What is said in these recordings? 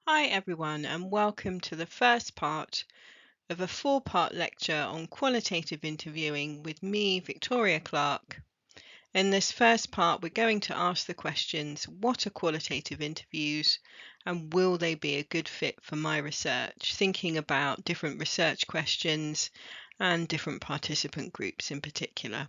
Hi everyone, and welcome to the first part of a four-part lecture on qualitative interviewing with me, Victoria Clark. In this first part, we're going to ask the questions, what are qualitative interviews and will they be a good fit for my research? Thinking about different research questions and different participant groups in particular.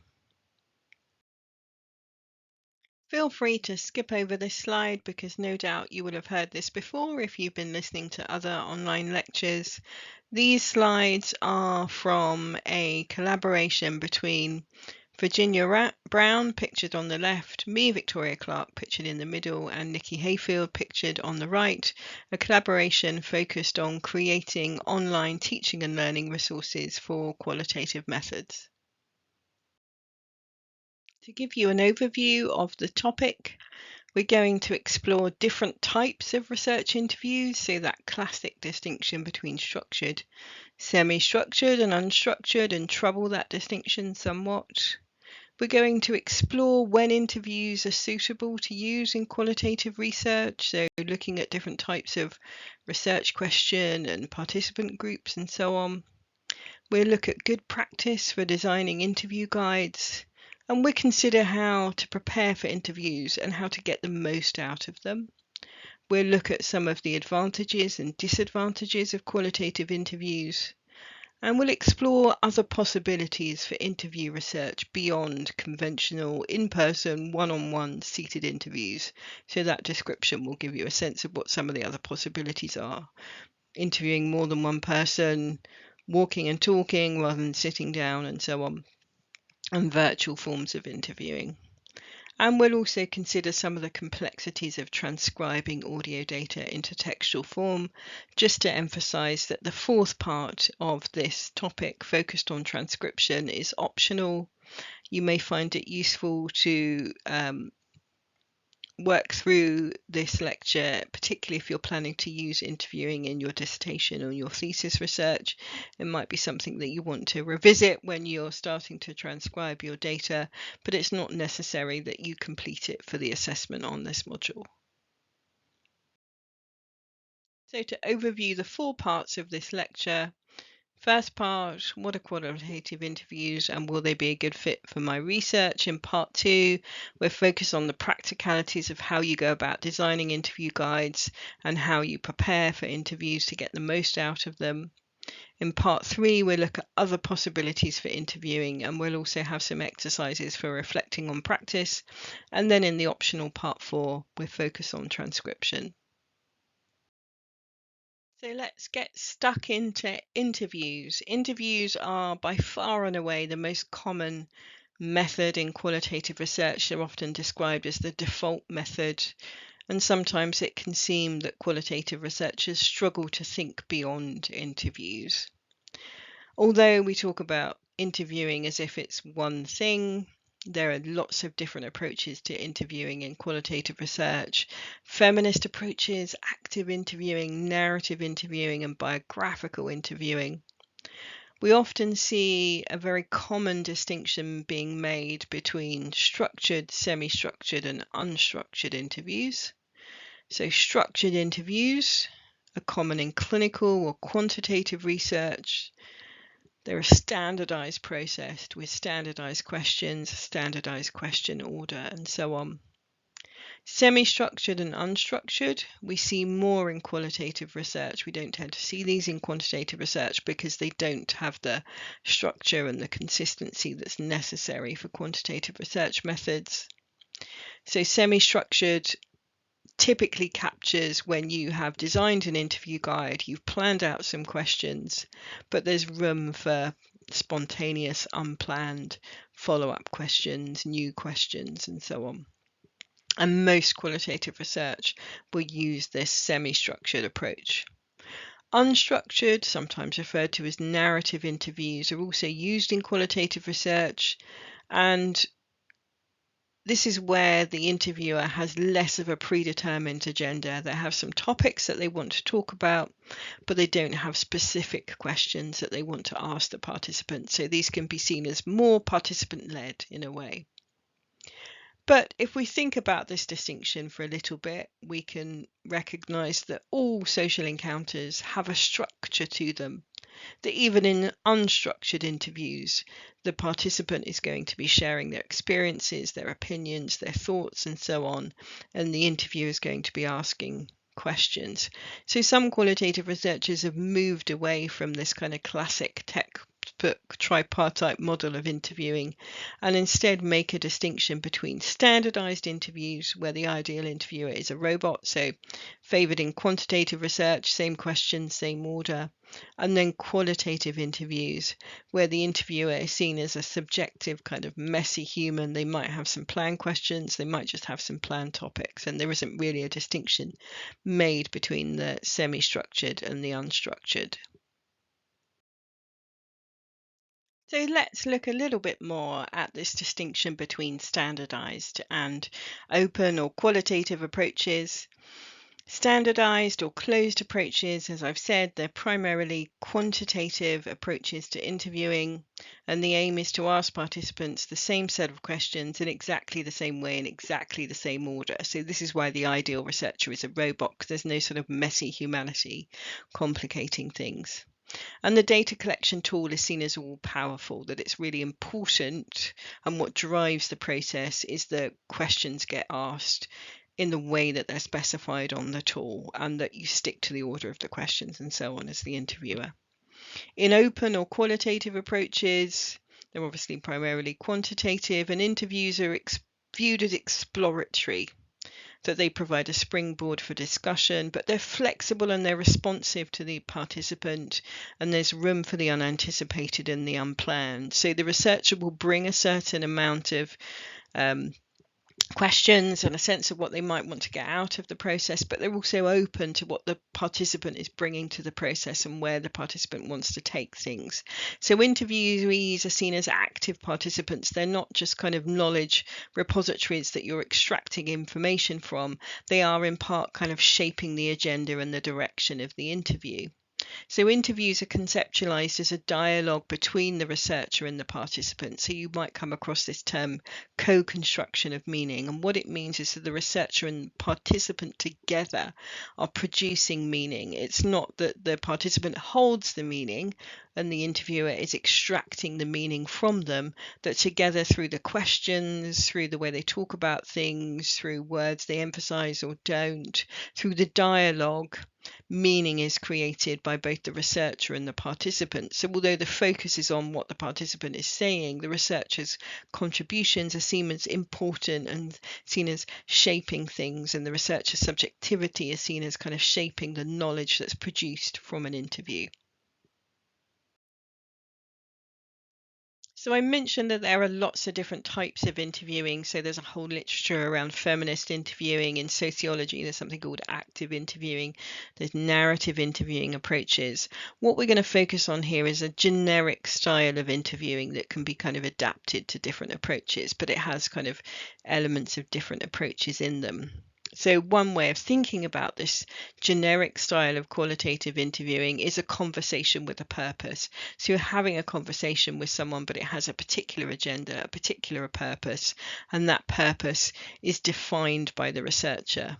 Feel free to skip over this slide because no doubt you will have heard this before if you've been listening to other online lectures. These slides are from a collaboration between Virginia Braun, pictured on the left, me, Victoria Clark, pictured in the middle, and Nikki Hayfield, pictured on the right, a collaboration focused on creating online teaching and learning resources for qualitative methods. To give you an overview of the topic, we're going to explore different types of research interviews, so that classic distinction between structured, semi-structured and unstructured, and trouble that distinction somewhat. We're going to explore when interviews are suitable to use in qualitative research, so looking at different types of research question and participant groups and so on. We'll look at good practice for designing interview guides, and we'll consider how to prepare for interviews and how to get the most out of them. We'll look at some of the advantages and disadvantages of qualitative interviews, and we'll explore other possibilities for interview research beyond conventional in-person, one-on-one seated interviews. So that description will give you a sense of what some of the other possibilities are. Interviewing more than one person, walking and talking rather than sitting down, and so on, and virtual forms of interviewing. And we'll also consider some of the complexities of transcribing audio data into textual form, just to emphasize that the fourth part of this topic focused on transcription is optional. You may find it useful to work through this lecture, particularly if you're planning to use interviewing in your dissertation or your thesis research. It might be something that you want to revisit when you're starting to transcribe your data, but it's not necessary that you complete it for the assessment on this module. So to overview the four parts of this lecture, first part, what are qualitative interviews and will they be a good fit for my research? In part two, we're focused on the practicalities of how you go about designing interview guides and how you prepare for interviews to get the most out of them. In part three, we'll look at other possibilities for interviewing, and we'll also have some exercises for reflecting on practice. And then in the optional part four, we'll focus on transcription. So let's get stuck into interviews. Interviews are by far and away the most common method in qualitative research. They're often described as the default method, and sometimes it can seem that qualitative researchers struggle to think beyond interviews. Although we talk about interviewing as if it's one thing, there are lots of different approaches to interviewing in qualitative research. Feminist approaches, active interviewing, narrative interviewing, and biographical interviewing. We often see a very common distinction being made between structured, semi-structured, and unstructured interviews. So structured interviews are common in clinical or quantitative research. They're a standardized process with standardized questions, standardized question order, and so on. Semi-structured and unstructured, we see more in qualitative research. We don't tend to see these in quantitative research because they don't have the structure and the consistency that's necessary for quantitative research methods. So semi-structured typically captures when you have designed an interview guide, you've planned out some questions, but there's room for spontaneous, unplanned follow-up questions, new questions, and so on. And most qualitative research will use this semi-structured approach. Unstructured, sometimes referred to as narrative interviews, are also used in qualitative research, and this is where the interviewer has less of a predetermined agenda. They have some topics that they want to talk about, but they don't have specific questions that they want to ask the participants. So these can be seen as more participant-led in a way. But if we think about this distinction for a little bit, we can recognize that all social encounters have a structure to them, that even in unstructured interviews, the participant is going to be sharing their experiences, their opinions, their thoughts, and so on, and the interviewer is going to be asking questions. So some qualitative researchers have moved away from this kind of classic textbook tripartite model of interviewing and instead make a distinction between standardized interviews where the ideal interviewer is a robot, so favored in quantitative research, same questions, same order, and then qualitative interviews where the interviewer is seen as a subjective kind of messy human. They might have some planned questions, they might just have some planned topics, and there isn't really a distinction made between the semi-structured and the unstructured. So let's look a little bit more at this distinction between standardized and open or qualitative approaches. Standardized or closed approaches, as I've said, they're primarily quantitative approaches to interviewing, and the aim is to ask participants the same set of questions in exactly the same way, in exactly the same order. So this is why the ideal researcher is a robot, because there's no sort of messy humanity complicating things. And the data collection tool is seen as all powerful, that it's really important, and what drives the process is that questions get asked in the way that they're specified on the tool, and that you stick to the order of the questions and so on as the interviewer. In open or qualitative approaches, they're obviously primarily quantitative, and interviews are viewed as exploratory, that they provide a springboard for discussion, but they're flexible and they're responsive to the participant, and there's room for the unanticipated and the unplanned. So the researcher will bring a certain amount of questions and a sense of what they might want to get out of the process, but they're also open to what the participant is bringing to the process and where the participant wants to take things. So interviewees are seen as active participants. They're not just kind of knowledge repositories that you're extracting information from. They are in part kind of shaping the agenda and the direction of the interview. So interviews are conceptualized as a dialogue between the researcher and the participant. So you might come across this term co-construction of meaning. And what it means is that the researcher and participant together are producing meaning. It's not that the participant holds the meaning and the interviewer is extracting the meaning from them, that together through the questions, through the way they talk about things, through words they emphasize or don't, through the dialogue, meaning is created by both the researcher and the participant. So although the focus is on what the participant is saying, the researcher's contributions are seen as important and seen as shaping things, and the researcher's subjectivity is seen as kind of shaping the knowledge that's produced from an interview. So I mentioned that there are lots of different types of interviewing. So there's a whole literature around feminist interviewing. In sociology, there's something called active interviewing. There's narrative interviewing approaches. What we're going to focus on here is a generic style of interviewing that can be kind of adapted to different approaches, but it has kind of elements of different approaches in them. So one way of thinking about this generic style of qualitative interviewing is a conversation with a purpose. So you're having a conversation with someone, but it has a particular agenda, a particular purpose, and that purpose is defined by the researcher.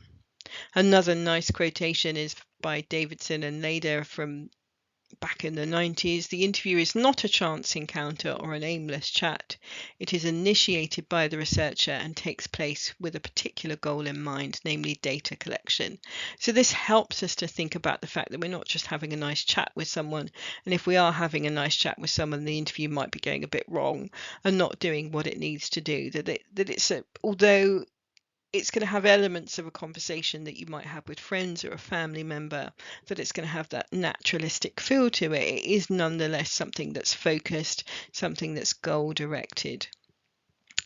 Another nice quotation is by Davidson and Nader from back in the 90s. The interview is not a chance encounter or an aimless chat. It is initiated by the researcher and takes place with a particular goal in mind, namely data collection. So this helps us to think about the fact that we're not just having a nice chat with someone, and if we are having a nice chat with someone, the interview might be going a bit wrong and not doing what it needs to do. Although it's going to have elements of a conversation that you might have with friends or a family member, that it's going to have that naturalistic feel to it. It is nonetheless something that's focused, something that's goal directed.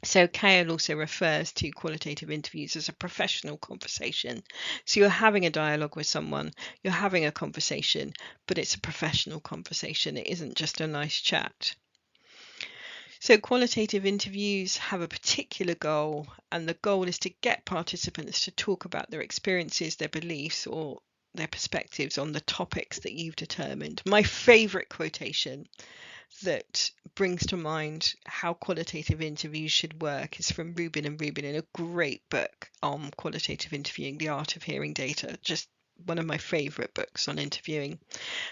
So Kale also refers to qualitative interviews as a professional conversation. So you're having a dialogue with someone, you're having a conversation, but it's a professional conversation. It isn't just a nice chat. So qualitative interviews have a particular goal, and the goal is to get participants to talk about their experiences, their beliefs, or their perspectives on the topics that you've determined. My favourite quotation that brings to mind how qualitative interviews should work is from Rubin and Rubin in a great book on qualitative interviewing, The Art of Hearing Data, just one of my favorite books on interviewing.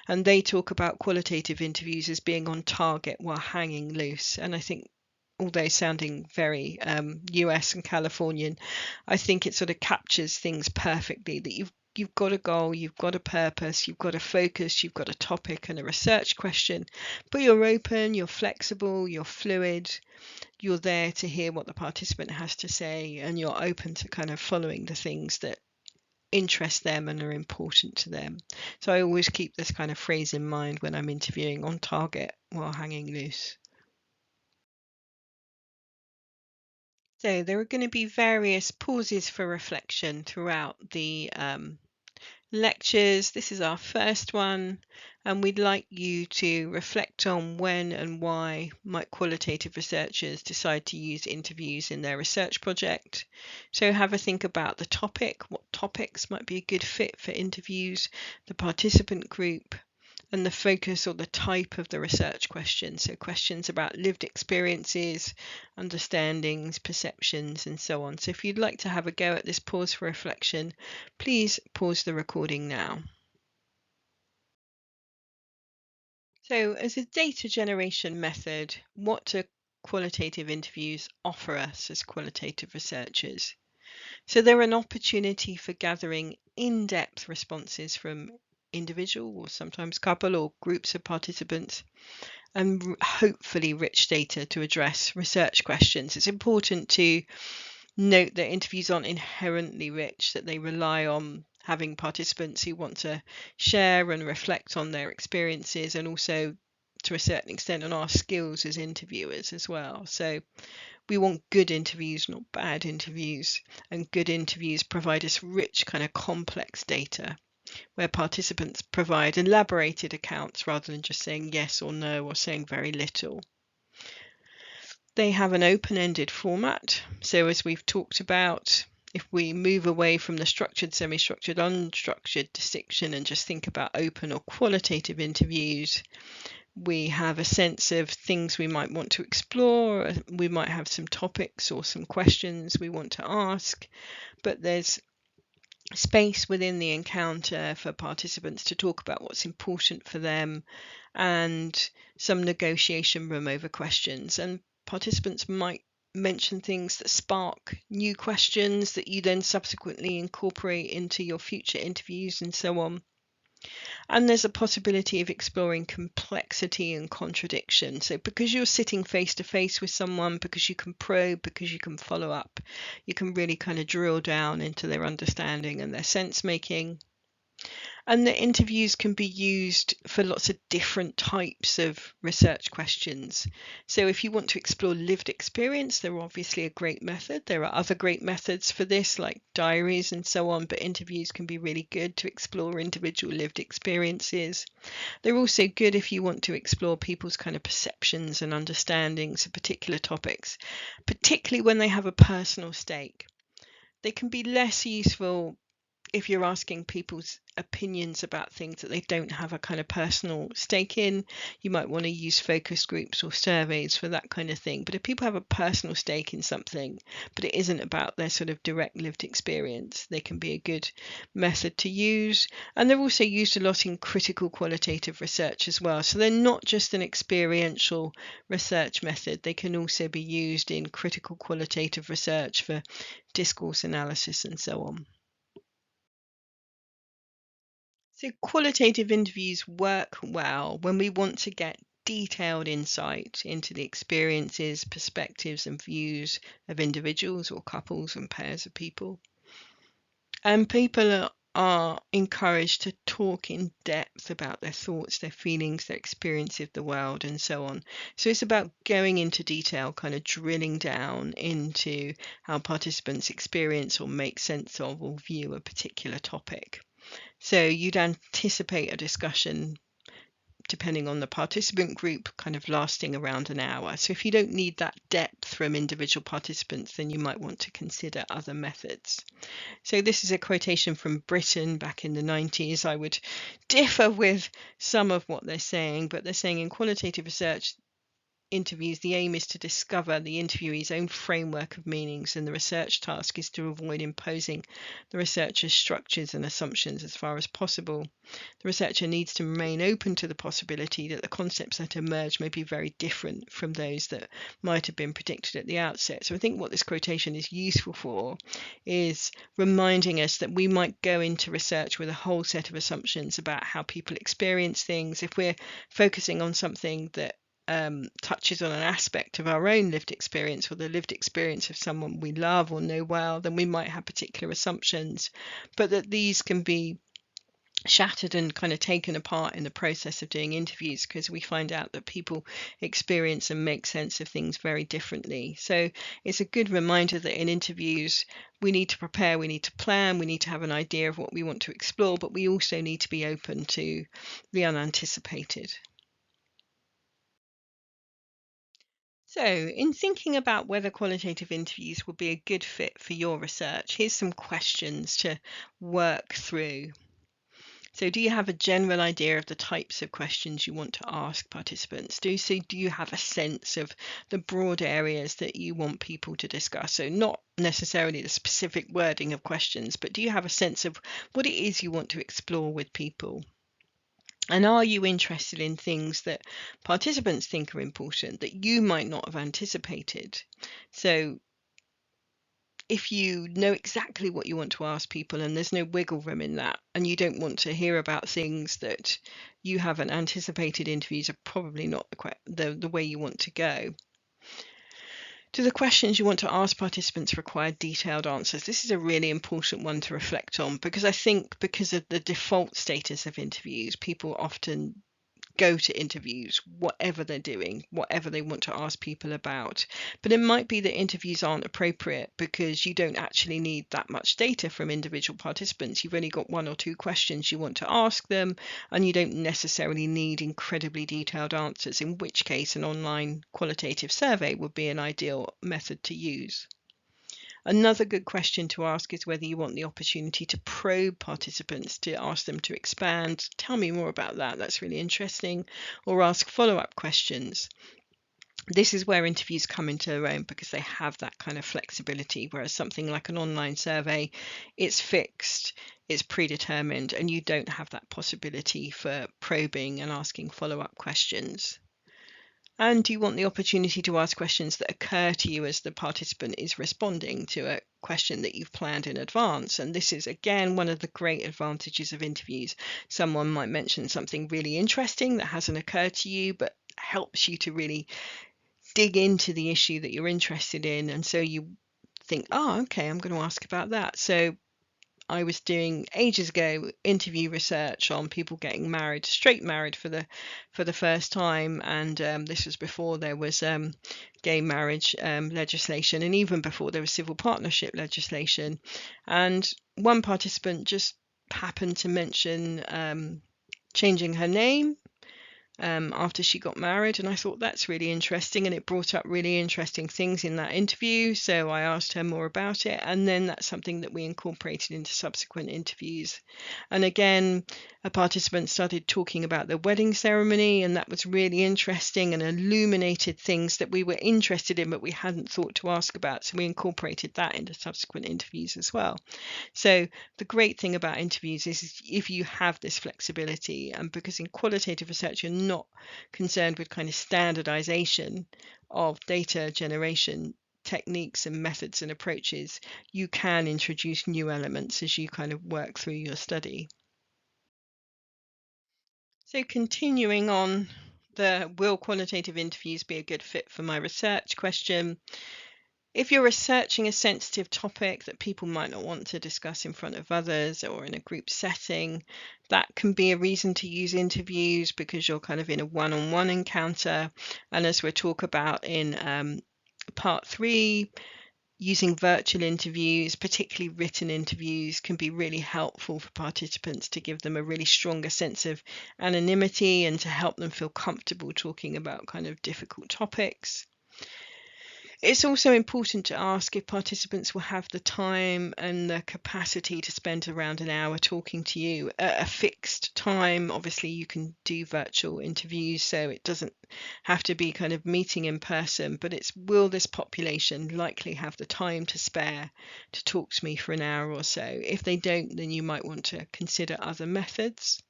And they talk about qualitative interviews as being on target while hanging loose. And I think, although sounding very US and Californian, I think it sort of captures things perfectly, that you've got a goal, you've got a purpose, you've got a focus, you've got a topic and a research question, but you're open, you're flexible, you're fluid, you're there to hear what the participant has to say, and you're open to kind of following the things that interest them and are important to them. So I always keep this kind of phrase in mind when I'm interviewing: on target while hanging loose. So there are going to be various pauses for reflection throughout the lectures. This is our first one, and we'd like you to reflect on when and why might qualitative researchers decide to use interviews in their research project. So have a think about the topic, what topics might be a good fit for interviews, the participant group, and the focus or the type of the research question. So questions about lived experiences, understandings, perceptions, and so on. So if you'd like to have a go at this pause for reflection, please pause the recording now. So as a data generation method, what do qualitative interviews offer us as qualitative researchers? So they're an opportunity for gathering in-depth responses from individual or sometimes couple or groups of participants, and hopefully rich data to address research questions. It's important to note that interviews aren't inherently rich, that they rely on having participants who want to share and reflect on their experiences, and also to a certain extent on our skills as interviewers as well. So we want good interviews, not bad interviews, and good interviews provide us rich, kind of complex data where participants provide elaborated accounts rather than just saying yes or no or saying very little. They have an open-ended format. So as we've talked about, if we move away from the structured, semi-structured, unstructured distinction and just think about open or qualitative interviews, we have a sense of things we might want to explore. We might have some topics or some questions we want to ask, but there's space within the encounter for participants to talk about what's important for them, and some negotiation room over questions. And participants might mention things that spark new questions that you then subsequently incorporate into your future interviews and so on. And there's a possibility of exploring complexity and contradiction. So because you're sitting face to face with someone, because you can probe, because you can follow up, you can really kind of drill down into their understanding and their sense making. And the interviews can be used for lots of different types of research questions. So if you want to explore lived experience, they're obviously a great method. There are other great methods for this, like diaries and so on, but interviews can be really good to explore individual lived experiences. They're also good if you want to explore people's kind of perceptions and understandings of particular topics, particularly when they have a personal stake. They can be less useful if you're asking people's opinions about things that they don't have a kind of personal stake in. You might want to use focus groups or surveys for that kind of thing. But if people have a personal stake in something, but it isn't about their sort of direct lived experience, they can be a good method to use. And they're also used a lot in critical qualitative research as well. So they're not just an experiential research method. They can also be used in critical qualitative research for discourse analysis and so on. So qualitative interviews work well when we want to get detailed insight into the experiences, perspectives, and views of individuals or couples and pairs of people. And people are encouraged to talk in depth about their thoughts, their feelings, their experience of the world, and so on. So it's about going into detail, kind of drilling down into how participants experience or make sense of or view a particular topic. So you'd anticipate a discussion depending on the participant group, kind of lasting around an hour. So if you don't need that depth from individual participants, then you might want to consider other methods. So this is a quotation from Britain back in the 90s. I would differ with some of what they're saying, but they're saying in qualitative research interviews, the aim is to discover the interviewee's own framework of meanings, and the research task is to avoid imposing the researcher's structures and assumptions as far as possible. The researcher needs to remain open to the possibility that the concepts that emerge may be very different from those that might have been predicted at the outset. So I think what this quotation is useful for is reminding us that we might go into research with a whole set of assumptions about how people experience things. If we're focusing on something that touches on an aspect of our own lived experience or the lived experience of someone we love or know well, then we might have particular assumptions, but that these can be shattered and kind of taken apart in the process of doing interviews, because we find out that people experience and make sense of things very differently. So it's a good reminder that in interviews we need to prepare, we need to plan, we need to have an idea of what we want to explore, but we also need to be open to the unanticipated. So, in thinking about whether qualitative interviews will be a good fit for your research, here's some questions to work through. So, do you have a general idea of the types of questions you want to ask participants? Do you have a sense of the broad areas that you want people to discuss? So, not necessarily the specific wording of questions, but do you have a sense of what it is you want to explore with people? And are you interested in things that participants think are important that you might not have anticipated? So if you know exactly what you want to ask people and there's no wiggle room in that, and you don't want to hear about things that you haven't anticipated, interviews are probably not the way you want to go. Do the questions you want to ask participants require detailed answers? This is a really important one to reflect on, because I think because of the default status of interviews, people often go to interviews, whatever they're doing, whatever they want to ask people about. But it might be that interviews aren't appropriate because you don't actually need that much data from individual participants. You've only got one or two questions you want to ask them, and you don't necessarily need incredibly detailed answers, in which case an online qualitative survey would be an ideal method to use. Another good question to ask is whether you want the opportunity to probe participants, to ask them to expand. Tell me more about that. That's really interesting. Or ask follow-up questions. This is where interviews come into their own because they have that kind of flexibility, whereas something like an online survey, it's fixed, it's predetermined, and you don't have that possibility for probing and asking follow-up questions. And you want the opportunity to ask questions that occur to you as the participant is responding to a question that you've planned in advance. And this is, again, one of the great advantages of interviews. Someone might mention something really interesting that hasn't occurred to you, but helps you to really dig into the issue that you're interested in. And so you think, oh, okay, I'm going to ask about that. So I was doing ages ago interview research on people getting married, straight married for the first time, and this was before there was gay marriage legislation, and even before there was civil partnership legislation. And one participant just happened to mention changing her name after she got married, and I thought that's really interesting, and it brought up really interesting things in that interview, so I asked her more about it, and then that's something that we incorporated into subsequent interviews. And again, a participant started talking about their wedding ceremony, and that was really interesting and illuminated things that we were interested in but we hadn't thought to ask about, so we incorporated that into subsequent interviews as well. So the great thing about interviews is if you have this flexibility, and because in qualitative research you're not concerned with kind of standardization of data generation techniques and methods and approaches, you can introduce new elements as you kind of work through your study. So continuing on the will qualitative interviews be a good fit for my research question, if you're researching a sensitive topic that people might not want to discuss in front of others or in a group setting, that can be a reason to use interviews because you're kind of in a one-on-one encounter. And as we'll talk about in part 3, Using virtual interviews, particularly written interviews, can be really helpful for participants to give them a really stronger sense of anonymity and to help them feel comfortable talking about kind of difficult topics. It's also important to ask if participants will have the time and the capacity to spend around an hour talking to you at a fixed time. Obviously, you can do virtual interviews, so it doesn't have to be kind of meeting in person, but it's will this population likely have the time to spare to talk to me for an hour or so? If they don't, then you might want to consider other methods.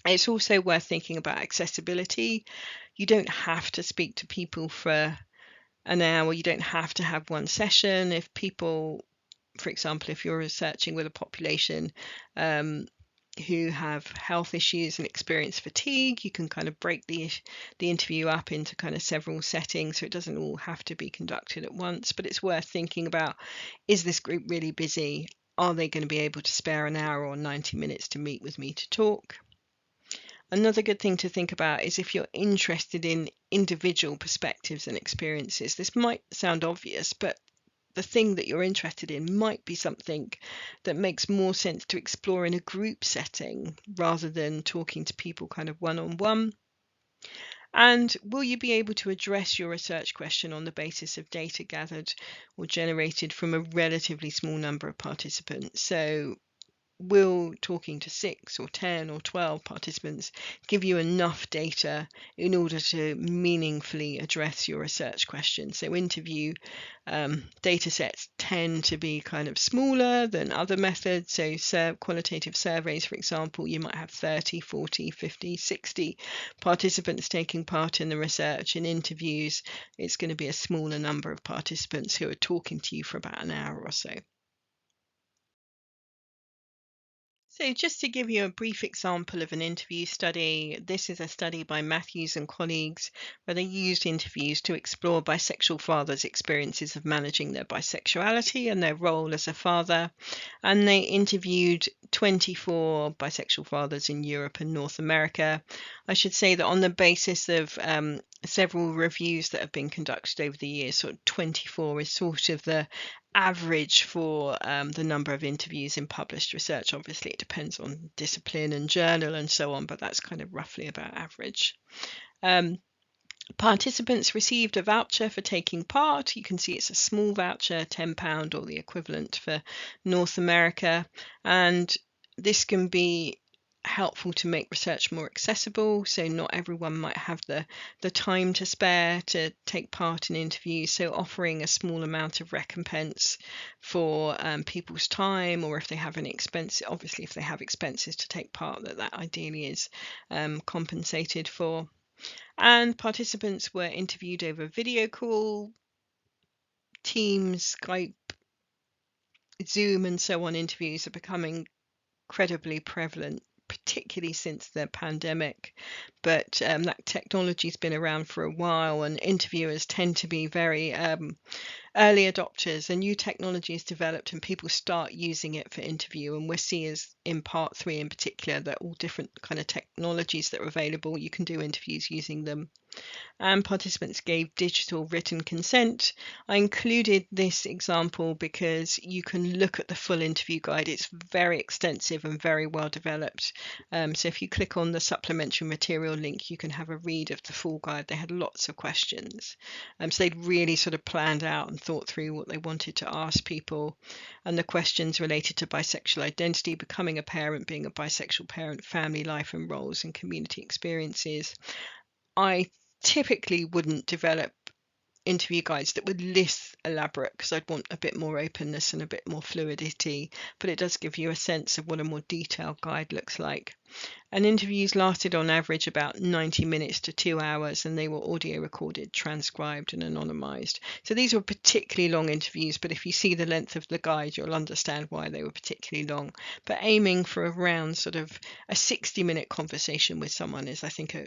It's also worth thinking about accessibility. You don't have to speak to people for an hour. You don't have to have one session. If people, for example, if you're researching with a population who have health issues and experience fatigue, you can kind of break the interview up into kind of several settings, so it doesn't all have to be conducted at once. But it's worth thinking about, is this group really busy? Are they going to be able to spare an hour or 90 minutes to meet with me to talk? Another good thing to think about is if you're interested in individual perspectives and experiences. This might sound obvious, but the thing that you're interested in might be something that makes more sense to explore in a group setting rather than talking to people kind of one-on-one. And will you be able to address your research question on the basis of data gathered or generated from a relatively small number of participants? So will talking to 6 or 10 or 12 participants give you enough data in order to meaningfully address your research question? So interview data sets tend to be kind of smaller than other methods. So qualitative surveys, for example, you might have 30, 40, 50, 60 participants taking part in the research. In interviews, it's going to be a smaller number of participants who are talking to you for about an hour or so. So, just to give you a brief example of an interview study, this is a study by Matthews and colleagues where they used interviews to explore bisexual fathers' experiences of managing their bisexuality and their role as a father. And they interviewed 24 bisexual fathers in Europe and North America. I should say that on the basis of several reviews that have been conducted over the years, sort of 24 is sort of the average for the number of interviews in published research. Obviously, it depends on discipline and journal and so on, but that's kind of roughly about average. Participants received a voucher for taking part. You can see it's a small voucher, £10 or the equivalent for North America. And this can be helpful to make research more accessible. So not everyone might have the time to spare to take part in interviews. So offering a small amount of recompense for people's time, or if they have any expense, obviously if they have expenses to take part, that ideally is compensated for. And participants were interviewed over video call, Teams, Skype, Zoom, and so on. Interviews are becoming incredibly prevalent, particularly since the pandemic. But that technology's been around for a while, and interviewers tend to be very early adopters. And new technology is developed and people start using it for interview, and we'll see as in part 3 in particular that all different kind of technologies that are available, you can do interviews using them. And participants gave digital written consent. I included this example because you can look at the full interview guide. It's very extensive and very well developed. So if you click on the supplementary material link, you can have a read of the full guide. They had lots of questions. So they'd really sort of planned out and thought through what they wanted to ask people. And the questions related to bisexual identity, becoming a parent, being a bisexual parent, family life and roles, and community experiences. I typically wouldn't develop interview guides that would list elaborate, because I'd want a bit more openness and a bit more fluidity, but it does give you a sense of what a more detailed guide looks like. And interviews lasted on average about 90 minutes to 2 hours, and they were audio recorded, transcribed and anonymized. So these were particularly long interviews, but if you see the length of the guide, you'll understand why they were particularly long. But aiming for around sort of a 60-minute conversation with someone is, I think, a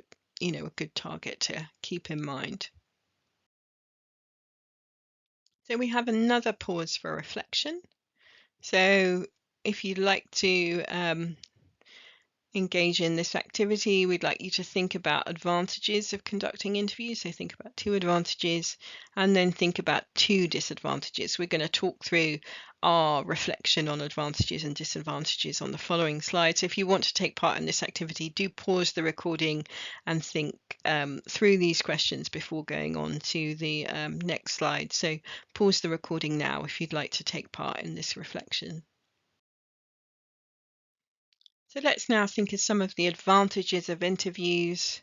good target to keep in mind. So we have another pause for reflection. So if you'd like to engage in this activity, we'd like you to think about advantages of conducting interviews. So think about 2 advantages and then think about 2 disadvantages. We're going to talk through our reflection on advantages and disadvantages on the following slide. So if you want to take part in this activity, do pause the recording and think through these questions before going on to the next slide. So pause the recording now if you'd like to take part in this reflection. So let's now think of some of the advantages of interviews.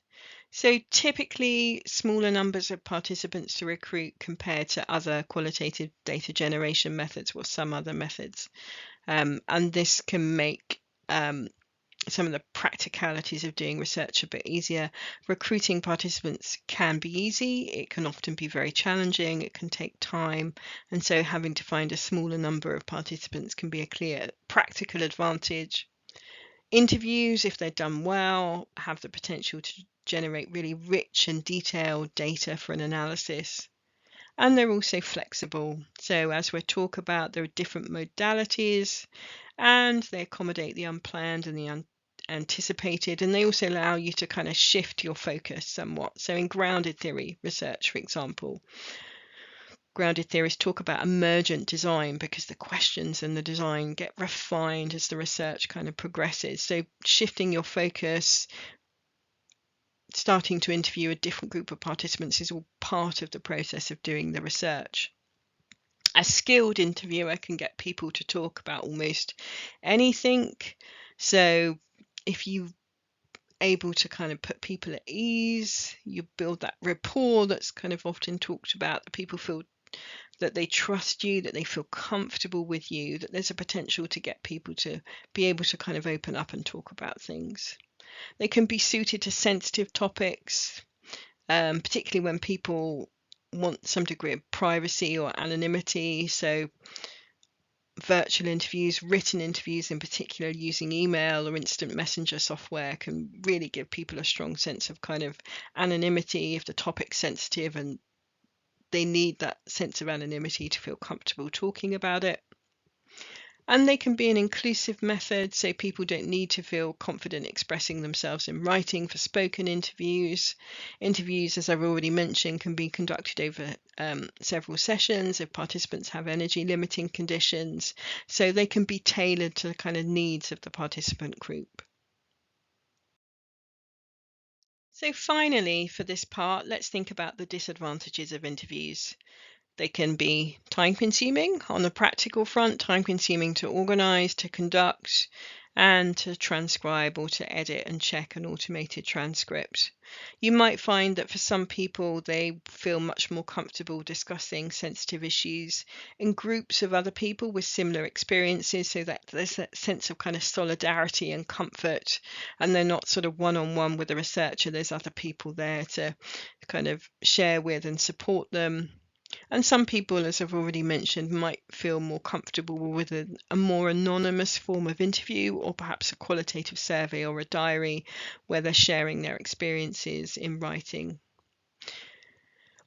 So typically smaller numbers of participants to recruit compared to other qualitative data generation methods or some other methods. And this can make some of the practicalities of doing research a bit easier. Recruiting participants can be easy. It can often be very challenging. It can take time. And so having to find a smaller number of participants can be a clear practical advantage. Interviews, if they're done well, have the potential to generate really rich and detailed data for an analysis. And they're also flexible. So as we'll talk about, there are different modalities and they accommodate the unplanned and the anticipated, and they also allow you to kind of shift your focus somewhat. So in grounded theory research, for example, grounded theorists talk about emergent design because the questions and the design get refined as the research kind of progresses. So shifting your focus, starting to interview a different group of participants is all part of the process of doing the research. A skilled interviewer can get people to talk about almost anything. So if you're able to kind of put people at ease, you build that rapport that's kind of often talked about, that people feel that they trust you, that they feel comfortable with you, that there's a potential to get people to be able to kind of open up and talk about things. They can be suited to sensitive topics, particularly when people want some degree of privacy or anonymity. So virtual interviews, written interviews in particular, using email or instant messenger software can really give people a strong sense of kind of anonymity if the topic's sensitive and they need that sense of anonymity to feel comfortable talking about it. And they can be an inclusive method, so people don't need to feel confident expressing themselves in writing for spoken interviews. Interviews, as I've already mentioned, can be conducted over several sessions if participants have energy limiting conditions, so they can be tailored to the kind of needs of the participant group. So finally, for this part, let's think about the disadvantages of interviews. They can be time-consuming on the practical front, time-consuming to organise, to conduct, and to transcribe or to edit and check an automated transcript. You might find that for some people, they feel much more comfortable discussing sensitive issues in groups of other people with similar experiences, so that there's that sense of kind of solidarity and comfort, and they're not sort of one-on-one with a researcher. There's other people there to kind of share with and support them. And some people, as I've already mentioned, might feel more comfortable with a more anonymous form of interview, or perhaps a qualitative survey or a diary where they're sharing their experiences in writing.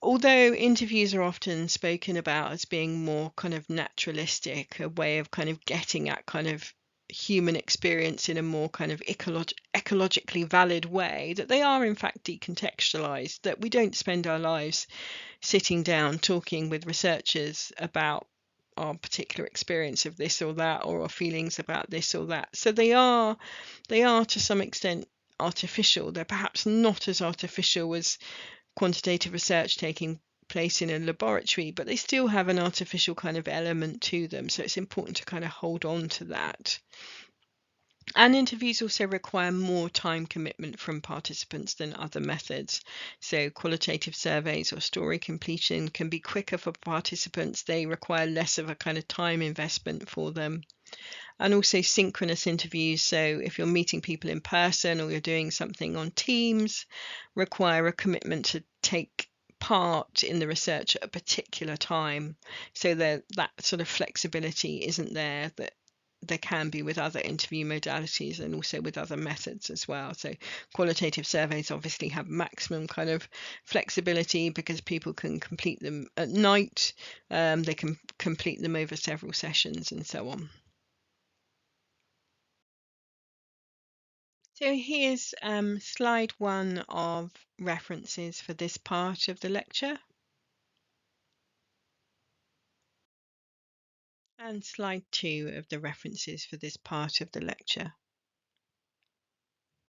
Although interviews are often spoken about as being more kind of naturalistic, a way of kind of getting at kind of human experience in a more kind of ecologically valid way, that they are in fact decontextualized, that we don't spend our lives sitting down talking with researchers about our particular experience of this or that, or our feelings about this or that. So they are to some extent artificial. They're perhaps not as artificial as quantitative research taking place in a laboratory, but they still have an artificial kind of element to them. So it's important to kind of hold on to that. And interviews also require more time commitment from participants than other methods. So qualitative surveys or story completion can be quicker for participants. They require less of a kind of time investment for them. And also synchronous interviews, so if you're meeting people in person or you're doing something on Teams, require a commitment to take part in the research at a particular time. So that sort of flexibility isn't there that there can be with other interview modalities and also with other methods as well. So qualitative surveys obviously have maximum kind of flexibility because people can complete them at night, they can complete them over several sessions and so on. So here's slide one of references for this part of the lecture, and slide two of the references for this part of the lecture.